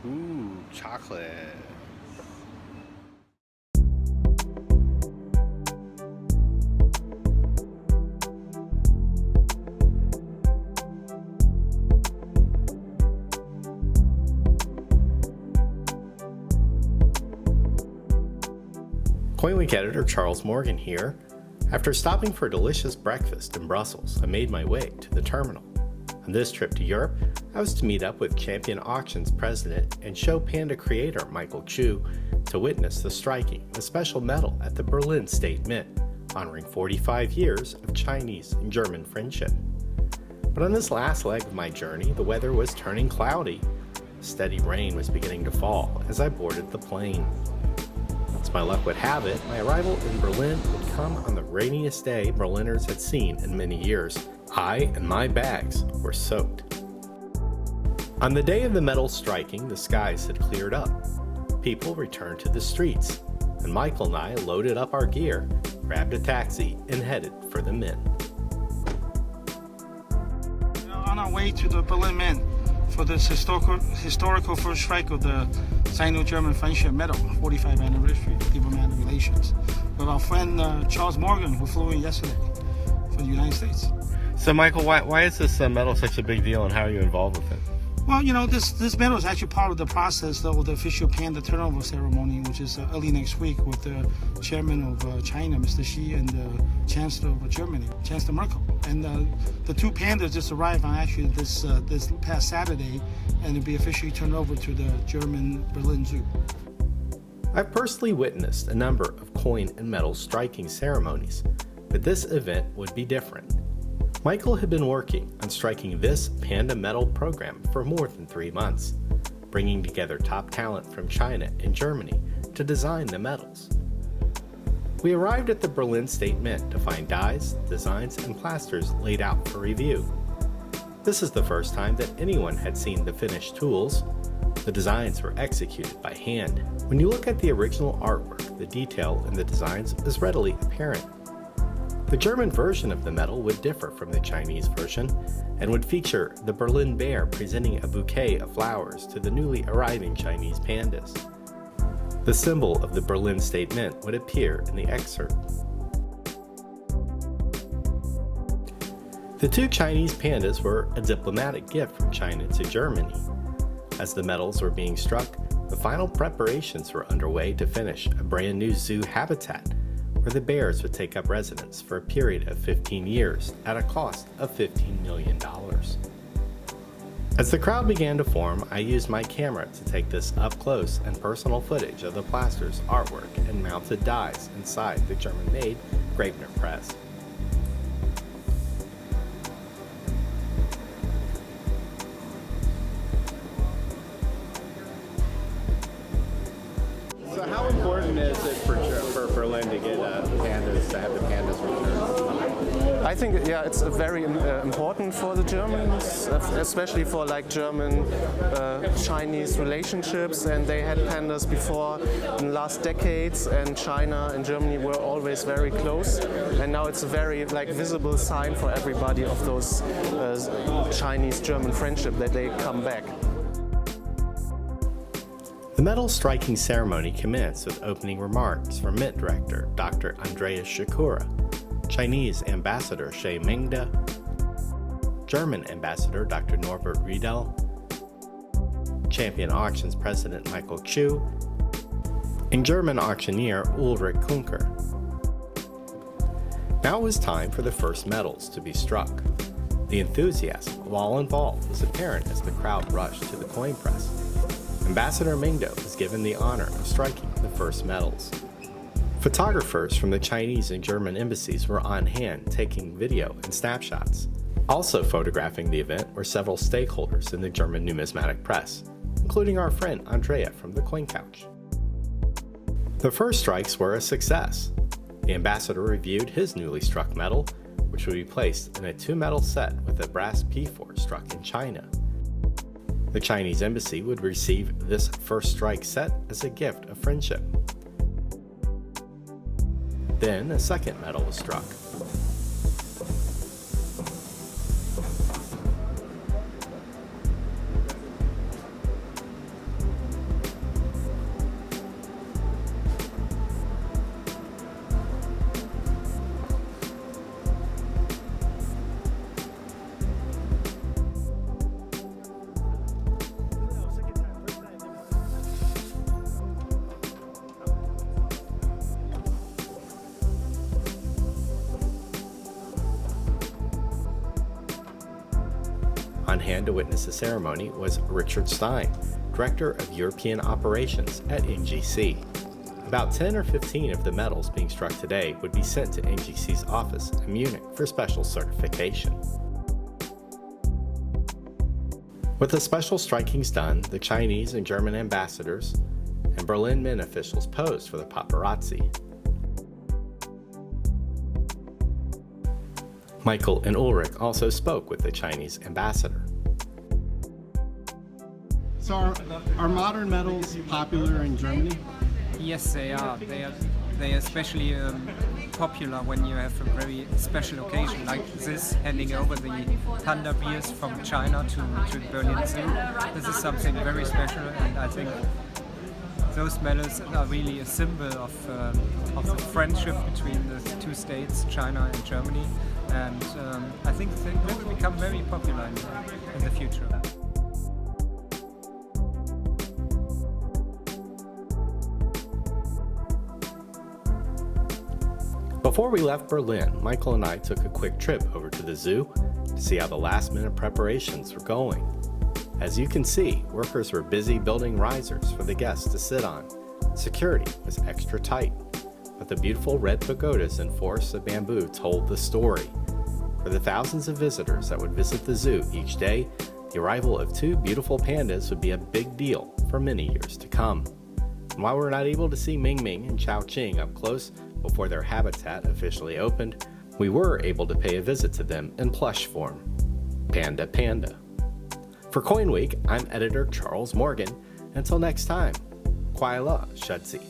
Ooh, chocolate. CoinWeek editor Charles Morgan here. After stopping for a delicious breakfast in Brussels, I made my way to the terminal. On this trip to Europe, I was to meet up with Champion Auctions president and Chou Panda creator Michael Chou to witness the striking of a special medal at the Berlin State Mint, honoring 45 years of Chinese and German friendship. But on this last leg of my journey, the weather was turning cloudy. Steady rain was beginning to fall as I boarded the plane. As my luck would have it, my arrival in Berlin would come on the rainiest day Berliners had seen in many years. I and my bags were soaked. On the day of the medal striking, the skies had cleared up. People returned to the streets, and Michael and I loaded up our gear, grabbed a taxi, and headed for the Mint. On our way to the Berlin Mint for this historical first strike of the Sino-German Friendship Medal, 45th anniversary of diplomatic relations, with our friend Charles Morgan, who flew in yesterday from the United States. So Michael, why is this medal such a big deal, and how are you involved with it? Well, you know, this medal is actually part of the process of the official Panda turnover ceremony, which is early next week with the chairman of China, Mr. Xi, and the Chancellor of Germany, Chancellor Merkel. And the two pandas just arrived on actually this past Saturday, and it'll be officially turned over to the German Berlin Zoo. I've personally witnessed a number of coin and medal striking ceremonies, but this event would be different. Michael had been working on striking this Panda medal program for more than 3 months, bringing together top talent from China and Germany to design the medals. We arrived at the Berlin State Mint to find dies, designs, and plasters laid out for review. This is the first time that anyone had seen the finished tools. The designs were executed by hand. When you look at the original artwork, the detail in the designs is readily apparent. The German version of the medal would differ from the Chinese version and would feature the Berlin bear presenting a bouquet of flowers to the newly arriving Chinese pandas. The symbol of the Berlin State Mint would appear in the excerpt. The two Chinese pandas were a diplomatic gift from China to Germany. As the medals were being struck, the final preparations were underway to finish a brand new zoo habitat where the bears would take up residence for a period of 15 years at a cost of $15 million. As the crowd began to form, I used my camera to take this up-close and personal footage of the plasters, artwork, and mounted dies inside the German-made Grabner press. So how important is it for Berlin to get pandas, to have the pandas returned? I think, it's very important for the Germans, especially for like German-Chinese relationships, and they had pandas before in the last decades, and China and Germany were always very close, and now it's a very visible sign for everybody of those Chinese-German friendship that they come back. The medal striking ceremony commenced with opening remarks from Mint Director Dr. Andreas Shikura, Chinese Ambassador Mingde, German Ambassador Dr. Norbert Riedel, Champion Auctions President Michael Chou, and German auctioneer Ulrich Künker. Now it was time for the first medals to be struck. The enthusiasm of all involved was apparent as the crowd rushed to the coin press. Ambassador Mingde was given the honor of striking the first medals. Photographers from the Chinese and German embassies were on hand taking video and snapshots. Also photographing the event were several stakeholders in the German numismatic press, including our friend Andreas from the Coin Couch. The first strikes were a success. The ambassador reviewed his newly struck medal, which would be placed in a 2-medal set with a brass P4 struck in China. The Chinese embassy would receive this first strike set as a gift of friendship. Then a second medal was struck. hand to witness the ceremony was Richard Stein, Director of European Operations at NGC. About 10 or 15 of the medals being struck today would be sent to NGC's office in Munich for special certification. With the special strikings done, the Chinese and German ambassadors and Berlin Mint officials posed for the paparazzi. Michael and Ulrich also spoke with the Chinese ambassador. So are modern medals popular in Germany? Yes, they are. They are especially popular when you have a very special occasion like this, handing over the Panda beers from China to Berlin Zoo. This is something very special, and I think those medals are really a symbol of the friendship between the two states, China and Germany. And I think they will become very popular in the future. Before we left Berlin, Michael and I took a quick trip over to the zoo to see how the last-minute preparations were going. As you can see, workers were busy building risers for the guests to sit on. Security was extra tight, but the beautiful red pagodas and forests of bamboo told the story. For the thousands of visitors that would visit the zoo each day, the arrival of two beautiful pandas would be a big deal for many years to come. And while we're not able to see Mingde and Chou up close before their habitat officially opened, we were able to pay a visit to them in plush form. Panda Panda. For CoinWeek, I'm editor Charles Morgan. Until next time, Kuai La Shudzi.